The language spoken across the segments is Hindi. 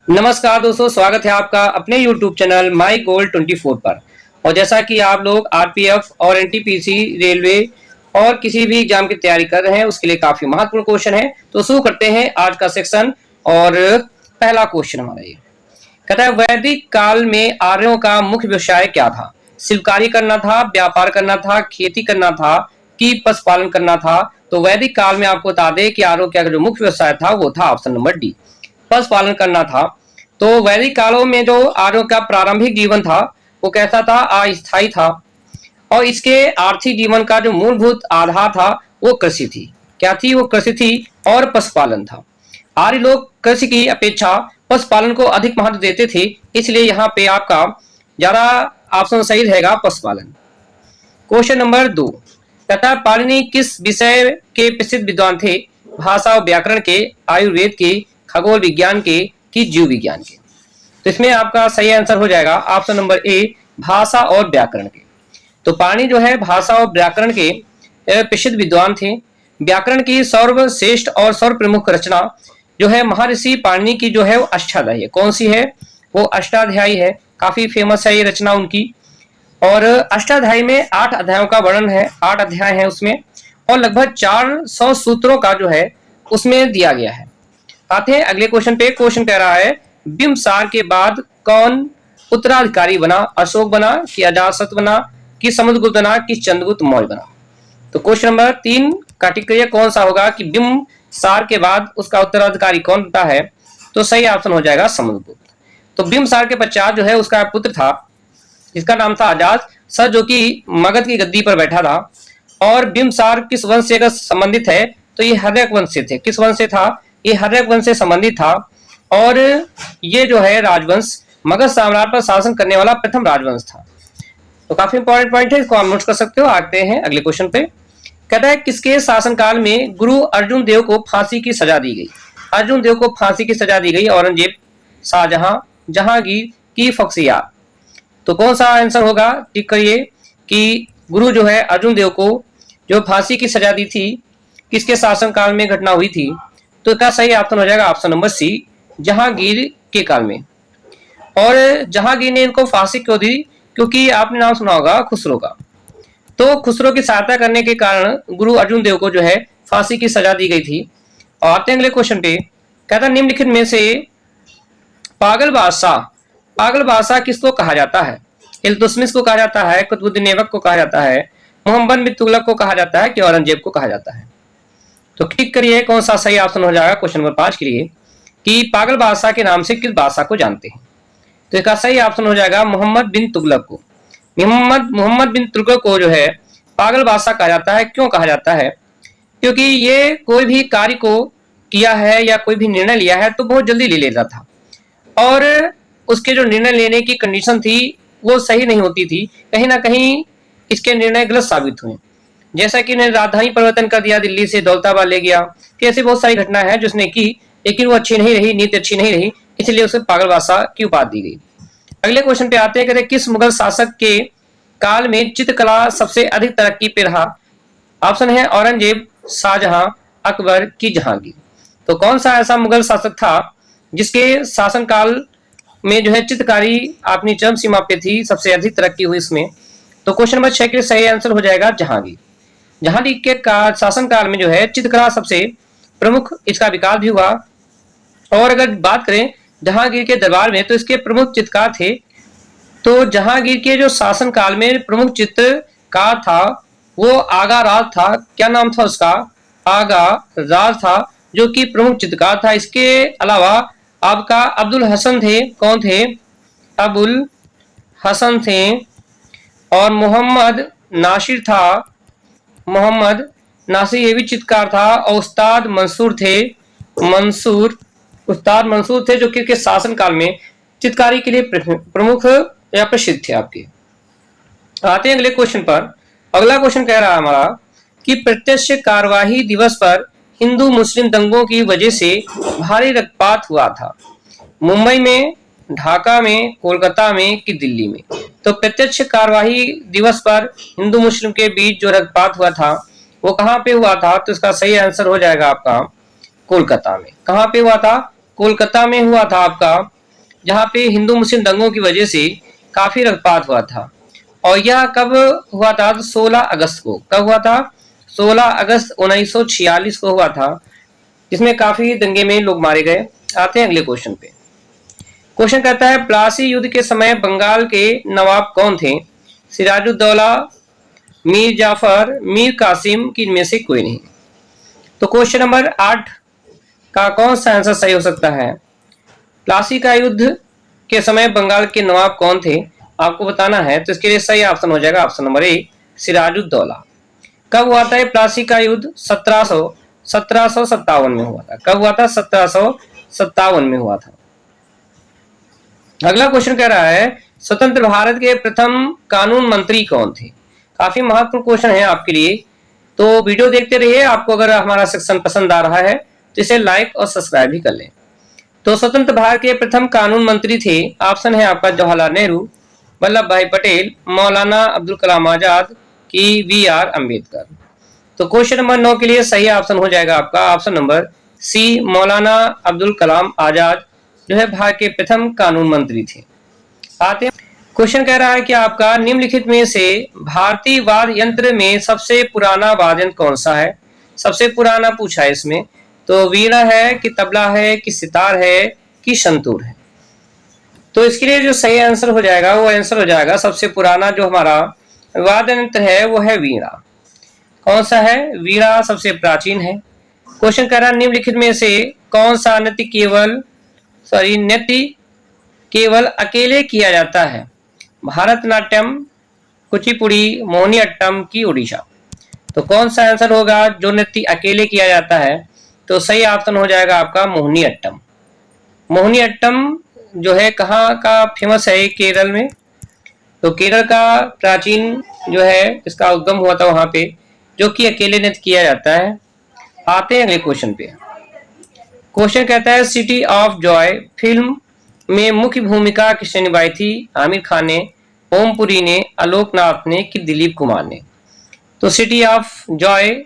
नमस्कार दोस्तों, स्वागत है आपका अपने YouTube चैनल माई गोल्ड 24 पर। और जैसा कि आप लोग आरपीएफ और एनटीपीसी, रेलवे और किसी भी एग्जाम की तैयारी कर रहे हैं, उसके लिए काफी महत्वपूर्ण क्वेश्चन है। तो शुरू करते हैं आज का सेक्शन। और पहला क्वेश्चन हमारा ये कहता है, वैदिक काल में आर्यों का मुख्य व्यवसाय क्या था? शिल्पकारी करना था, व्यापार करना था, खेती करना था कि पशुपालन करना था? तो वैदिक काल में आपको बता दें कि आर्यों का जो मुख्य व्यवसाय था वो था ऑप्शन नंबर डी, पशुपालन करना था। तो वैदिक कालों में जो आर्यों का प्रारंभिक जीवन था वो कैसा था? अस्थायी था। और इसके आर्थिक जीवन का जो मूलभूत आधार था वो कृषि थी। क्या थी? वो कृषि थी और पशुपालन था। आर्य लोग कृषि की अपेक्षा पशुपालन को अधिक महत्व देते थे, इसलिए यहाँ पे आपका ज्यादा ऑप्शन सही रहेगा पशुपालन। क्वेश्चन नंबर 2 कहता है, पाणिनि किस विषय के प्रसिद्ध विद्वान थे? भाषा और व्याकरण के, आयुर्वेद के, खगोल विज्ञान के कि जीव विज्ञान के? तो इसमें आपका सही आंसर हो जाएगा ऑप्शन नंबर ए, भाषा और व्याकरण के। तो पाणिनि जो है भाषा और व्याकरण के प्रसिद्ध विद्वान थे। व्याकरण की सर्वश्रेष्ठ और सर्वप्रमुख रचना जो है महर्षि पाणिनि की जो है वो अष्टाध्यायी है। कौन सी है? वो अष्टाध्यायी है। काफी फेमस है ये रचना उनकी। और अष्टाध्यायी में 8 अध्यायों का वर्णन है, 8 अध्याय है उसमें, और लगभग 400 सूत्रों का जो है उसमें दिया गया है। आते हैं अगले क्वेश्चन पे। क्वेश्चन कह रहा है, बिंबिसार के बाद कौन उत्तराधिकारी बना? अशोक बना कि अजातशत्रु बना कि समुद्रगुप्त बना कि चंद्रगुप्त मौर्य बना? तो क्वेश्चन नंबर 3 का टिक्रिया कौन सा होगा कि बिंबिसार के बाद उसका उत्तराधिकारी कौन बनता है? तो सही ऑप्शन हो जाएगा समुद्रगुप्त। तो बिंबिसार के पश्चात जो है उसका पुत्र था, जिसका नाम था अजातशत्रु, जो कि मगध की गद्दी पर बैठा था। और बिंबिसार किस वंश से अगर संबंधित है तो ये हर्यक वंश से थे। किस वंश से था? ये हर्यक वंश से संबंधित था। और ये जो है राजवंश मगध साम्राज्य पर शासन करने वाला प्रथम राजवंश था। तो काफी इंपॉर्टेंट पॉइंट है, इसको आप नोट कर सकते हो। आते हैं अगले क्वेश्चन पे। कहता है, किसके शासनकाल में गुरु अर्जुन देव को फांसी की सजा दी गई? अर्जुन देव को फांसी की सजा दी गई औरंगजेब, शाहजहां, जहांगीर की बख्तियार? तो कौन सा आंसर होगा? टिक करिए कि गुरु जो है अर्जुन देव को जो फांसी की सजा दी थी, किसके शासनकाल में घटना हुई थी? तो इसका सही ऑप्शन हो जाएगा ऑप्शन नंबर सी, जहांगीर के काल में। और जहांगीर ने इनको फांसी क्यों दी? क्योंकि आपने नाम सुना होगा खुसरो का। तो खुसरो की सहायता करने के कारण गुरु अर्जुन देव को जो है फांसी की सजा दी गई थी। और आते हैं अगले क्वेश्चन पे। कहता है, निम्नलिखित में से पागल बादशाह किसको कहा जाता है? इल्तुतमिश को कहा जाता है, कुतुबुद्दीन ऐबक को कहा जाता है, मोहम्मद बिन तुगलक को कहा जाता है कि औरंगजेब को कहा जाता है? तो क्लिक करिए कौन सा सही ऑप्शन हो जाएगा क्वेश्चन नंबर 5 के लिए कि पागल बादशाह के नाम से किस बादशाह को जानते हैं? तो इसका सही ऑप्शन हो जाएगा मोहम्मद बिन तुगलक को। मोहम्मद बिन तुगलक को जो है पागल बादशाह कहा जाता है। क्यों कहा जाता है? क्योंकि ये कोई भी कार्य को किया है या कोई भी निर्णय लिया है तो बहुत जल्दी ले लेता था, और उसके जो निर्णय लेने की कंडीशन थी वो सही नहीं होती थी। कहीं ना कहीं इसके निर्णय गलत साबित हुए। जैसा कि उन्हें राजधानी परिवर्तन कर दिया, दिल्ली से दौलताबाद ले गया, कि ऐसी बहुत सारी घटना है जिसने की, लेकिन वो अच्छी नहीं रही, नीति अच्छी नहीं रही, इसलिए उसे पागल बादशाह की उपाधि दी गई। अगले क्वेश्चन पे आते हैं। कहते हैं, किस मुगल शासक के काल में चित्रकला सबसे अधिक तरक्की पे रहा? ऑप्शन है औरंगजेब, शाहजहां, अकबर की जहांगीर? तो कौन सा ऐसा मुगल शासक था जिसके शासनकाल में जो है चित्रकारी अपनी चरम सीमा पे थी, सबसे अधिक तरक्की हुई इसमें? तो क्वेश्चन नंबर 6 के सही आंसर हो जाएगा जहांगीर। जहांगीर के शासनकाल में जो है चित्रकला सबसे प्रमुख, इसका विकास भी हुआ। और अगर बात करें जहांगीर के दरबार में तो इसके प्रमुख चित्रकार थे। तो जहांगीर के जो शासनकाल में प्रमुख चित्रकार था वो आगा राज था। क्या नाम था उसका? आगा राज था, जो कि प्रमुख चित्रकार था। इसके अलावा आपका अब्दुल हसन थे। कौन थे? अबुल हसन थे। और मोहम्मद नासिर था, मोहम्मद नासिर ये भी चित्रकार था। और उस्ताद मंसूर थे, उस्ताद मंसूर थे, जो कि शासन काल में चित्रकारी के लिए प्रमुख या प्रसिद्ध थे आपके। आते हैं अगले क्वेश्चन पर। अगला क्वेश्चन कह रहा है हमारा कि प्रत्यक्ष कार्यवाही दिवस पर हिंदू मुस्लिम दंगों की वजह से भारी रक्तपात हुआ था। मुंबई में, ढाका में, कोलकाता में कि दिल्ली में? तो प्रत्यक्ष कार्यवाही दिवस पर हिंदू मुस्लिम के बीच जो रक्तपात हुआ था वो कहाँ पे हुआ था? तो इसका सही आंसर हो जाएगा आपका कोलकाता में। कहाँ पे हुआ था? कोलकाता में हुआ था आपका जहां पे हिंदू मुस्लिम दंगों की वजह से काफी रक्तपात हुआ था। और यह कब हुआ था? तो 16 अगस्त को। कब हुआ था? 16 अगस्त 1946 को हुआ था, जिसमें काफी दंगे में लोग मारे गए। आते हैं अगले क्वेश्चन पे। क्वेश्चन कहता है प्लासी युद्ध के समय बंगाल के नवाब कौन थे? सिराजुद्दौला, मीर जाफर, मीर कासिम की इनमें से कोई नहीं। तो क्वेश्चन नंबर 8 का कौन सा आंसर सही हो सकता है? प्लासी का युद्ध के समय बंगाल के नवाब कौन थे, आपको बताना है। तो इसके लिए सही ऑप्शन हो जाएगा ऑप्शन नंबर ए, सिराजुद्दौला। कब हुआ था प्लासी का युद्ध? 1757 में हुआ था। कब हुआ था? 1757 में हुआ था। अगला क्वेश्चन कह रहा है स्वतंत्र भारत के प्रथम कानून मंत्री कौन थे? काफी महत्वपूर्ण क्वेश्चन है आपके लिए, तो वीडियो देखते रहिए। आपको अगर हमारा सेक्शन पसंद आ रहा है तो इसे लाइक और सब्सक्राइब भी कर लें। तो स्वतंत्र भारत के प्रथम कानून मंत्री थे, ऑप्शन है आपका जवाहरलाल नेहरू, वल्लभ भाई पटेल, मौलाना अब्दुल कलाम आजाद की बी.आर. अम्बेडकर। तो क्वेश्चन नंबर 9 के लिए सही ऑप्शन हो जाएगा आपका ऑप्शन नंबर सी, मौलाना अब्दुल कलाम आजाद जो है भारत के प्रथम कानून मंत्री थे। आते हैं क्वेश्चन कह रहा है कि आपका निम्नलिखित में से भारतीय वाद्य यंत्र में सबसे पुराना वाद्य यंत्र कौन सा है? सबसे पुराना पूछा है इसमें, तो वीणा है कि तबला है कि सितार है कि संतूर है? तो इसके लिए जो सही आंसर हो जाएगा वो आंसर हो जाएगा सबसे पुराना जो हमारा वाद्य यंत्र है वो है वीणा। कौन सा है? वीणा सबसे प्राचीन है। क्वेश्चन कह रहा है निम्नलिखित में से कौन सा नृत्य केवल अकेले किया जाता है? भारतनाट्यम, कुचिपुड़ी, मोहिनीअट्टम की ओडिशा। तो कौन सा आंसर होगा जो नृत्य अकेले किया जाता है? तो सही ऑप्शन हो जाएगा आपका मोहिनीअट्टम। मोहिनीअट्टम जो है कहाँ का फेमस है? केरल में। तो केरल का प्राचीन जो है इसका उद्गम हुआ था वहां पे, जो कि अकेले नृत्य किया जाता है। आते हैं अगले क्वेश्चन पे। क्वेश्चन कहता है सिटी ऑफ जॉय फिल्म में मुख्य भूमिका किसने निभाई थी? आमिर खान ने, ओम पुरी ने, आलोक नाथ ने कि दिलीप कुमार ने? तो सिटी ऑफ जॉय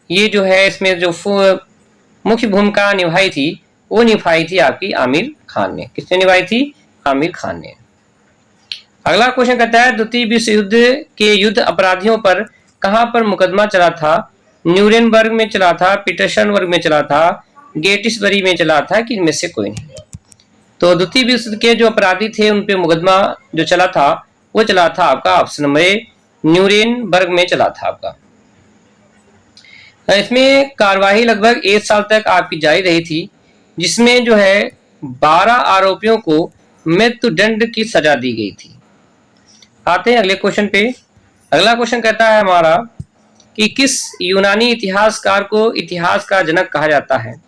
ये जो है इसमें जो मुख्य भूमिका निभाई थी वो निभाई थी आपकी आमिर खान ने। किसने निभाई थी? आमिर खान ने। अगला क्वेश्चन कहता है द्वितीय विश्व युद्ध के युद्ध अपराधियों पर कहां पर मुकदमा चला था? न्यूरेनबर्ग में चला था, पीटर्सबर्ग में चला था, गेटिसबरी में चला था कि इनमें से कोई नहीं? तो द्वितीय विश्व युद्ध के जो अपराधी थे उन पे मुकदमा जो चला था वो चला था आपका ऑप्शन नंबर ए, न्यूरेनबर्ग में चला था आपका। इसमें कार्यवाही लगभग 1 साल तक आपकी जारी रही थी, जिसमें जो है 12 आरोपियों को मृत्युदंड की सजा दी गई थी। आते हैं अगले क्वेश्चन पे। अगला क्वेश्चन कहता है हमारा कि किस यूनानी इतिहासकार को इतिहास का जनक कहा जाता है?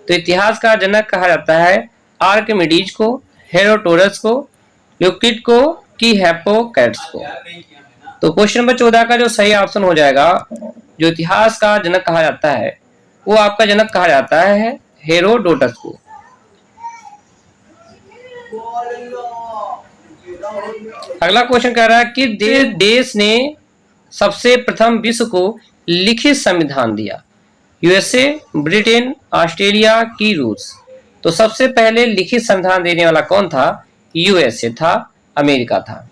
तो इतिहास का जनक कहा जाता है आर्किमिडीज को, हेरोडोटस को, यूक्लिड को कि हिप्पोक्रेट्स को? तो क्वेश्चन नंबर 14 का जो सही ऑप्शन हो जाएगा जो इतिहास का जनक कहा जाता है वो आपका जनक कहा जाता है हेरोडोटस को। अगला क्वेश्चन कह रहा है कि देश ने सबसे प्रथम विश्व को लिखित संविधान दिया? यूएसए, ब्रिटेन, ऑस्ट्रेलिया की रूस? तो सबसे पहले लिखित संविधान देने वाला कौन था? यूएसए था, अमेरिका था।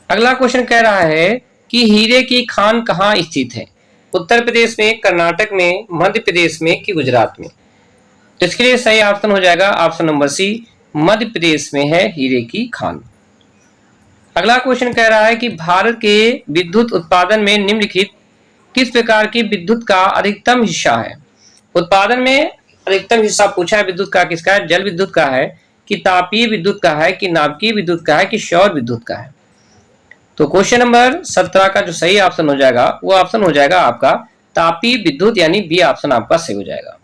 अगला क्वेश्चन कह रहा है कि हीरे की खान कहाँ स्थित है? उत्तर प्रदेश में, कर्नाटक में, मध्य प्रदेश में कि गुजरात में? तो इसके लिए सही ऑप्शन हो जाएगा ऑप्शन नंबर सी, मध्य प्रदेश में है हीरे की खान। अगला क्वेश्चन कह रहा है कि भारत के विद्युत उत्पादन में निम्नलिखित किस प्रकार की विद्युत का अधिकतम हिस्सा है? उत्पादन में अधिकतम हिस्सा पूछा है विद्युत का किसका है? जल विद्युत का है कि तापीय विद्युत का है कि नाभिकीय विद्युत का है कि सौर विद्युत का है? तो क्वेश्चन नंबर 17 का जो सही ऑप्शन हो जाएगा वो ऑप्शन हो जाएगा आपका तापीय विद्युत, यानी बी ऑप्शन आपका सही हो जाएगा।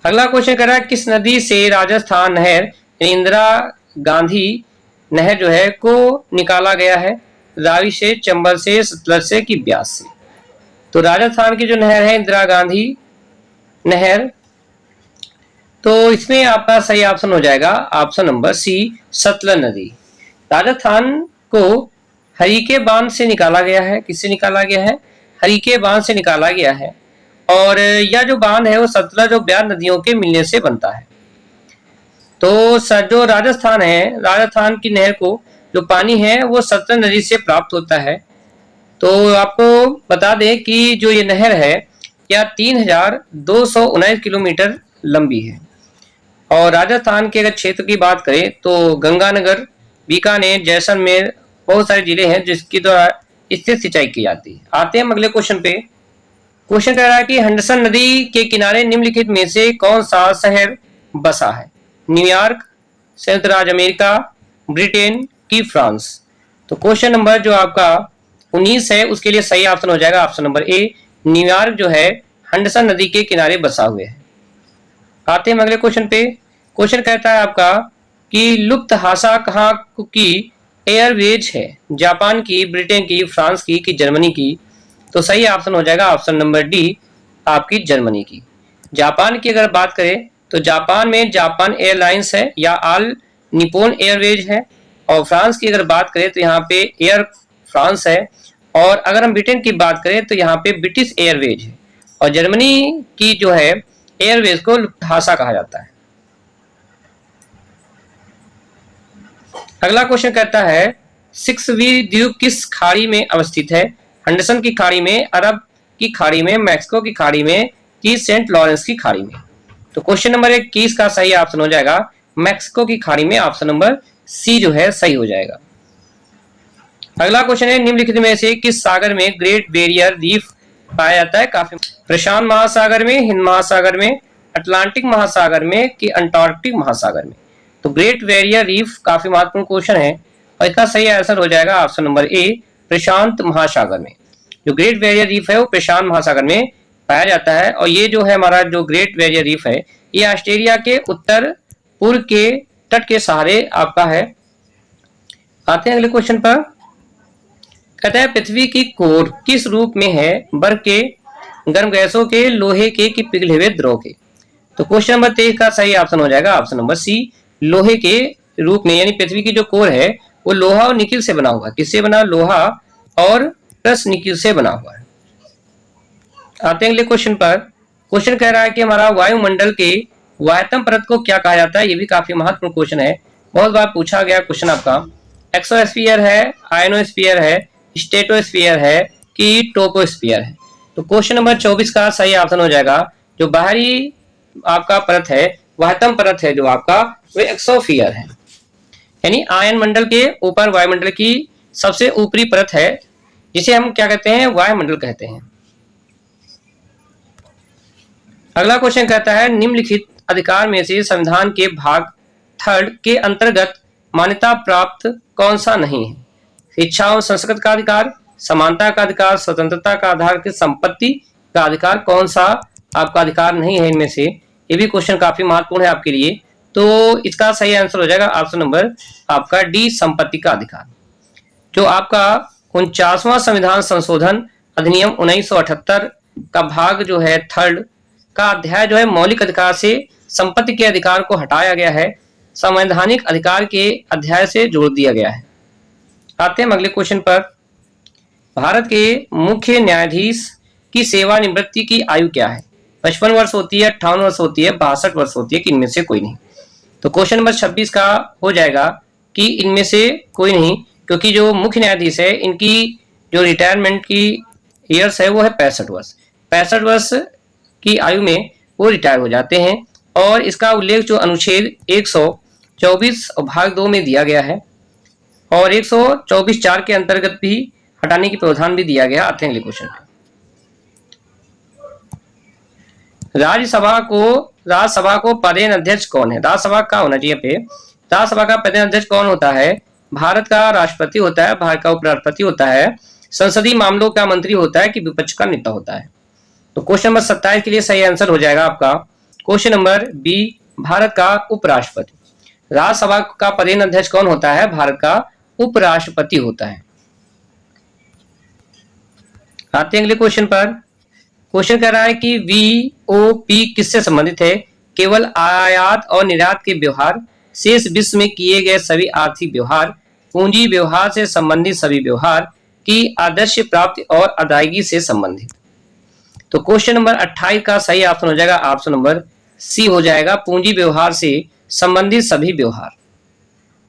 अगला क्वेश्चन कर रहा है किस नदी से राजस्थान नहर, इंदिरा गांधी नहर जो है को निकाला गया है? रावी से, चंबल से, सतलज से कि ब्यास से? तो राजस्थान की जो नहर है इंदिरा गांधी नहर, तो इसमें आपका सही ऑप्शन हो जाएगा ऑप्शन नंबर सी, सतलज नदी। राजस्थान को हरीके बांध से निकाला गया है। किससे निकाला गया है? हरीके बांध से निकाला गया है। और यह जो बांध है वो सतलज और ब्यास नदियों के मिलने से बनता है। तो जो राजस्थान है, राजस्थान की नहर को जो पानी है वो सतलज नदी से प्राप्त होता है। तो आपको बता दें कि जो ये नहर है यह 3219 किलोमीटर लंबी है। और राजस्थान के अगर क्षेत्र की बात करें तो गंगानगर, बीकानेर, जैसलमेर बहुत सारे जिले हैं जिसकी द्वारा इससे सिंचाई की जाती है। आते हैं अगले क्वेश्चन पे। क्वेश्चन कह रहा है कि हडसन नदी के किनारे निम्नलिखित में से कौन सा शहर बसा है? न्यूयॉर्क, संयुक्त राज्य अमेरिका, ब्रिटेन की फ्रांस। तो क्वेश्चन नंबर जो आपका 19 है उसके लिए सही ऑप्शन हो जाएगा ऑप्शन नंबर ए, न्यूयॉर्क जो है हडसन नदी के किनारे बसा हुए है। आते हैं अगले क्वेश्चन पे। क्वेश्चन कहता है आपका कि लुफ्थहासा कहाँ की एयरवेज है? जापान की, ब्रिटेन की, फ्रांस की कि जर्मनी की? तो सही ऑप्शन हो जाएगा ऑप्शन नंबर डी, आपकी जर्मनी की। जापान की अगर बात करें तो जापान में जापान एयरलाइंस है या ऑल निपोन एयरवेज है। और फ्रांस की अगर बात करें तो यहाँ पे एयर फ्रांस है। और अगर हम ब्रिटेन की बात करें तो यहाँ पे ब्रिटिश एयरवेज है। और जर्मनी की जो है एयरवेज को लुफ्थहासा कहा जाता है। अगला क्वेश्चन कहता है सिक्सवी द्वीप किस खाड़ी में अवस्थित है? हडसन की खाड़ी में, अरब की खाड़ी में, मैक्सिको की खाड़ी में कि सेंट लॉरेंस की खाड़ी में? तो क्वेश्चन नंबर 21 का सही ऑप्शन हो जाएगा मैक्सिको की खाड़ी में, ऑप्शन नंबर सी जो है सही हो जाएगा। अगला क्वेश्चन है निम्नलिखित में से किस सागर में ग्रेट बैरियर रीफ पाया जाता है? काफी प्रशांत महासागर में, हिंद महासागर में, अटलांटिक महासागर में कि अंटार्कटिक महासागर में? तो ग्रेट बैरियर रीफ काफी महत्वपूर्ण क्वेश्चन है और इसका सही आंसर हो जाएगा ऑप्शन नंबर ए, प्रशांत महासागर में। जो ग्रेट बैरियर रीफ है वो प्रशांत महासागर में पाया जाता है। और ये जो है हमारा जो ग्रेट बैरियर रीफ है ये ऑस्ट्रेलिया के उत्तर पूर्व के तट के सहारे आपका है। आते हैं अगले क्वेश्चन पर। कहता है पृथ्वी की कोर किस रूप में है? बर्फ के, गर्म गैसों के, लोहे के कि पिघले हुए द्रव के? तो क्वेश्चन नंबर 23 का सही ऑप्शन हो जाएगा ऑप्शन नंबर सी, लोहे के रूप में। यानी पृथ्वी की जो कोर है वो लोहा और निकिल से बना हुआ है। किससे बना? लोहा और प्लस निकिल से बना हुआ है। आते हैं अगले क्वेश्चन पर। क्वेश्चन कह रहा है कि हमारा वायुमंडल के वायतम परत को क्या कहा जाता है? ये भी काफी महत्वपूर्ण क्वेश्चन है, बहुत बार पूछा गया क्वेश्चन आपका। एक्सोस्फीयर है, आयनोस्फीयर है, स्ट्रेटोस्फीयर है कि टोपोस्फीयर है? तो क्वेश्चन नंबर 24 का सही ऑप्शन हो जाएगा जो बाहरी आपका परत है, वायतम परत है जो आपका वो एक्सोस्फीयर है। यानी आयन मंडल के ऊपर वायुमंडल की सबसे ऊपरी परत है जिसे हम क्या कहते हैं? वायुमंडल कहते हैं। अगला क्वेश्चन कहता है निम्नलिखित अधिकार में से संविधान के भाग 3 के अंतर्गत मान्यता प्राप्त कौन सा नहीं है? शिक्षा और संस्कृत का अधिकार, समानता का अधिकार, स्वतंत्रता का आधार की संपत्ति का अधिकार, कौन सा आपका अधिकार नहीं है इनमें से? ये भी क्वेश्चन काफी महत्वपूर्ण है आपके लिए। तो इसका सही आंसर हो जाएगा ऑप्शन नंबर आपका डी, संपत्ति का अधिकार। जो आपका 49वां संविधान संशोधन अधिनियम 1978 का भाग जो है 3 का अध्याय जो है मौलिक अधिकार से संपत्ति के अधिकार को हटाया गया है, संवैधानिक अधिकार के अध्याय से जोड़ दिया गया है। आते हैं अगले क्वेश्चन पर। भारत के मुख्य न्यायाधीश की सेवानिवृत्ति की आयु क्या है? 55 वर्ष होती है, 58 वर्ष होती है, 62 वर्ष होती है कि इनमें से कोई नहीं? तो क्वेश्चन नंबर 26 का हो जाएगा कि इनमें से कोई नहीं, क्योंकि जो मुख्य न्यायाधीश है इनकी जो रिटायरमेंट की ईयर्स है वो है 65 वर्ष। 65 वर्ष की आयु में वो रिटायर हो जाते हैं। और इसका उल्लेख जो अनुच्छेद 124 और भाग 2 में दिया गया है और 124(4) के अंतर्गत भी हटाने की प्रावधान भी दिया गया। आते हैं अगले क्वेश्चन पे। राज्यसभा को पदेन अध्यक्ष कौन है? राज्यसभा का होना चाहिए पे। राज्यसभा का पदेन अध्यक्ष कौन होता है? भारत का राष्ट्रपति होता है, भारत का उपराष्ट्रपति होता है, संसदीय मामलों का मंत्री होता है कि विपक्ष का नेता होता है? तो क्वेश्चन नंबर 27 के लिए सही आंसर हो जाएगा आपका क्वेश्चन नंबर बी, भारत का उपराष्ट्रपति। राज्यसभा का पदेन अध्यक्ष कौन होता है? भारत का उपराष्ट्रपति होता है। आते हैं अगले क्वेश्चन पर। क्वेश्चन कह रहा है कि वीओपी किससे संबंधित है? केवल आयात और निर्यात के व्यवहार, शेष विश्व में किए गए सभी आर्थिक व्यवहार, पूंजी व्यवहार से संबंधित सभी व्यवहार की आदर्श प्राप्ति और अदायगी से संबंधित? तो क्वेश्चन नंबर 28 का सही ऑप्शन हो जाएगा ऑप्शन नंबर सी हो जाएगा, पूंजी व्यवहार से संबंधित सभी व्यवहार।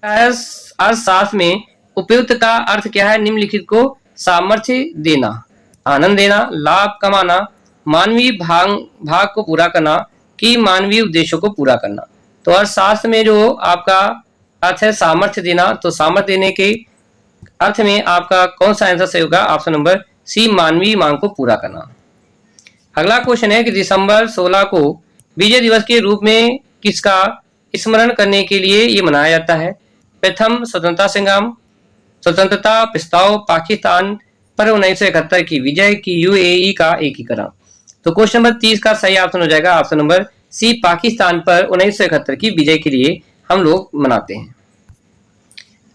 अर्थशास्त्र में उपयुक्त का अर्थ क्या है? निम्नलिखित को सामर्थ्य देना, आनंद देना, लाभ कमाना, मानवीय भाग को पूरा करना कि मानवीय उद्देश्यों को पूरा करना। तो अर्थशास्त्र में जो आपका अर्थ है सामर्थ्य देना, तो सामर्थ्य देने के अर्थ में आपका कौन सा आंसर सही होगा? ऑप्शन नंबर सी, मानवीय मांग को पूरा करना। अगला क्वेश्चन है कि दिसंबर 16 को विजय दिवस के रूप में किसका स्मरण करने के लिए ये मनाया जाता है? प्रथम स्वतंत्रता संग्राम, स्वतंत्रता प्रस्ताव, पाकिस्तान पर 1971 की विजय की यूएई का एकीकरण। तो क्वेश्चन नंबर 30 का सही ऑप्शन हो जाएगा ऑप्शन नंबर सी, पाकिस्तान पर 1971 की विजय के लिए हम लोग मनाते हैं।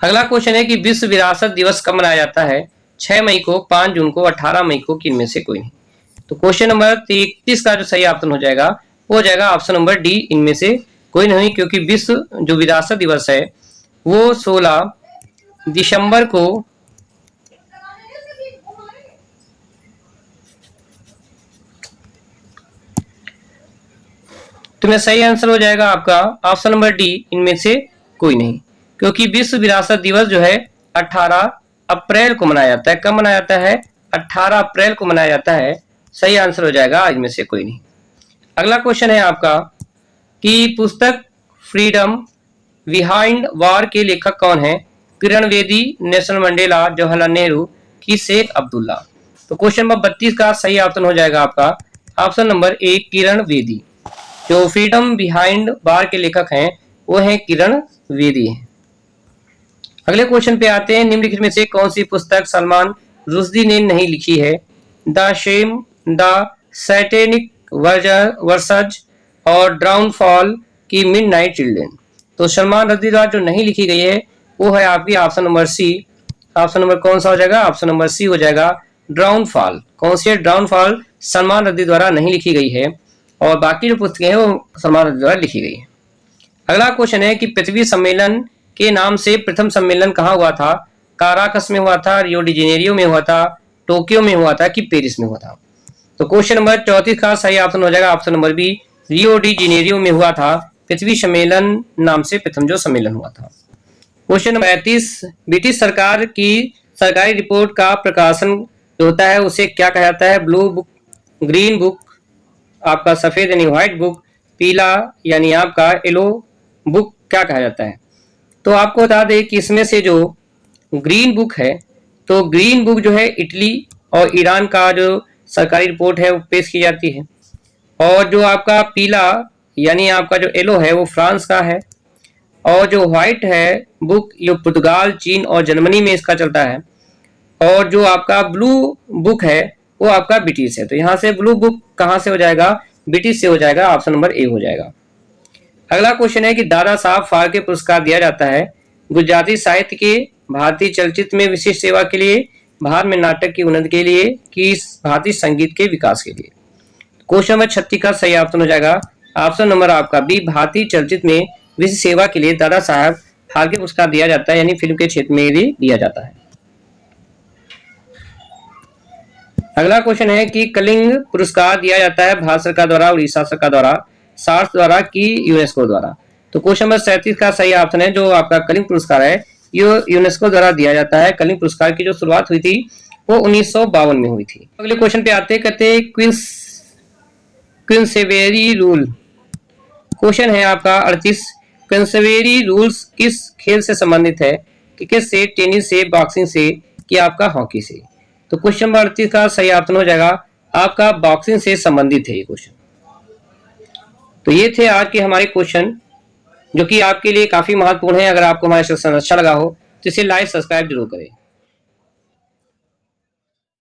अगला क्वेश्चन है कि विश्व विरासत दिवस कब मनाया जाता है? 6 मई को, 5 जून को, 18 मई को, किन में से कोई नहीं। तो क्वेश्चन नंबर 31 का जो सही ऑप्शन हो जाएगा वो हो जाएगा ऑप्शन नंबर डी, इनमें से कोई नहीं, क्योंकि विश्व जो विरासत दिवस है वो 16 दिसंबर को तुम्हें सही आंसर हो जाएगा आपका ऑप्शन नंबर डी, इनमें से कोई नहीं, क्योंकि विश्व विरासत दिवस जो है 18 अप्रैल को मनाया जाता है। कब मनाया जाता है? 18 अप्रैल को मनाया जाता है। सही आंसर हो जाएगा इनमें से कोई नहीं। अगला क्वेश्चन है आपका कि पुस्तक फ्रीडम बिहाइंड वार के लेखक कौन है? किरण बेदी, नेल्सन मंडेला, जवाहरलाल नेहरू की शेख अब्दुल्ला। तो क्वेश्चन नंबर 32 का सही ऑप्शन हो जाएगा आपका option number A, Kiran Bedi. जो फ्रीडम बिहाइंड वार के लेखक हैं वो हैं किरण बेदी हैं। अगले क्वेश्चन पे आते हैं, निम्नलिखित में से कौन सी पुस्तक सलमान रुश्दी ने नहीं लिखी है? The shame, the satanic verses और डाउनफॉल की मिडनाइट चिल्ड्रन। तो सलमान रुश्दी द्वारा जो नहीं लिखी गई है वो है आपकी option number C. Option number कौन सा हो जाएगा? ऑप्शन नंबर सी हो जाएगा, डाउनफॉल। कौन सी? डाउनफॉल सलमान रुश्दी द्वारा नहीं लिखी गई है और बाकी जो पुस्तकें हैं वो सलमान रुश्दी द्वारा लिखी गई है। अगला क्वेश्चन है कि पृथ्वी सम्मेलन के नाम से प्रथम सम्मेलन कहाँ हुआ था? काराकस में हुआ था, रियो डी जेनेरियो में हुआ था, टोक्यो में हुआ था कि पेरिस में हुआ था? तो क्वेश्चन नंबर 34 का सही ऑप्शन हो जाएगा option number B, Rio de Janeiro में हुआ था पृथ्वी सम्मेलन नाम से प्रथम जो सम्मेलन हुआ था। क्वेश्चन नंबर 35, ब्रिटिश सरकार की सरकारी रिपोर्ट का प्रकाशन जो होता है उसे क्या कहा जाता है? ब्लू बुक, ग्रीन बुक, आपका सफेद यानी व्हाइट बुक, पीला यानी आपका येलो बुक क्या कहा जाता है? तो आपको बता दें कि इसमें से जो ग्रीन बुक है, तो ग्रीन बुक जो है इटली और ईरान का जो सरकारी रिपोर्ट है वो पेश की जाती है, और जो आपका पीला यानी आपका जो येलो है वो फ्रांस का है, और जो व्हाइट है बुक ये पुर्तगाल, चीन और जर्मनी में इसका चलता है, और जो आपका ब्लू बुक है वो आपका ब्रिटिश है। तो यहाँ से ब्लू बुक कहाँ से हो जाएगा? ब्रिटिश से हो जाएगा, ऑप्शन नंबर ए हो जाएगा। अगला क्वेश्चन है कि दादा साहब फाल्के पुरस्कार दिया जाता है गुजराती साहित्य के, भारतीय चलचित्र में विशिष्ट सेवा के लिए, भारत में नाटक की उन्नति के लिए कि भारतीय संगीत के विकास के लिए? क्वेश्चन नंबर 36 का सही ऑप्शन हो जाएगा ऑप्शन नंबर आपका बी, भारतीय चलचित्र में विशिष्ट सेवा के लिए दादा साहब फाल्के पुरस्कार दिया जाता है, यानी फिल्म के क्षेत्र में दिया जाता है। अगला क्वेश्चन है कि कलिंग पुरस्कार दिया जाता है भारत सरकार द्वारा, उड़ीसा सरकार द्वारा, सार्स द्वारा कि यूनेस्को द्वारा? तो क्वेश्चन नंबर 37 का सही ऑप्शन है जो आपका कलिंग पुरस्कार है ये यूनेस्को द्वारा दिया जाता है। कलिंग पुरस्कार की जो शुरुआत हुई थी वो 1952 में हुई थी। अगले क्वेश्चन पे आते कहते क्वींसबेरी रूल। क्वेश्चन है आपका 38, क्वींसबेरी रूल्स किस खेल से संबंधित है? क्रिकेट से, टेनिस से, बॉक्सिंग से कि आपका हॉकी से? तो क्वेश्चन नंबर 38 का सही ऑप्शन हो जाएगा आपका बॉक्सिंग से संबंधित है ये क्वेश्चन। तो ये थे आज के हमारे क्वेश्चन जो कि आपके लिए काफी महत्वपूर्ण है। अगर आपको हमारा सेशन अच्छा लगा हो तो इसे लाइक सब्सक्राइब जरूर करें।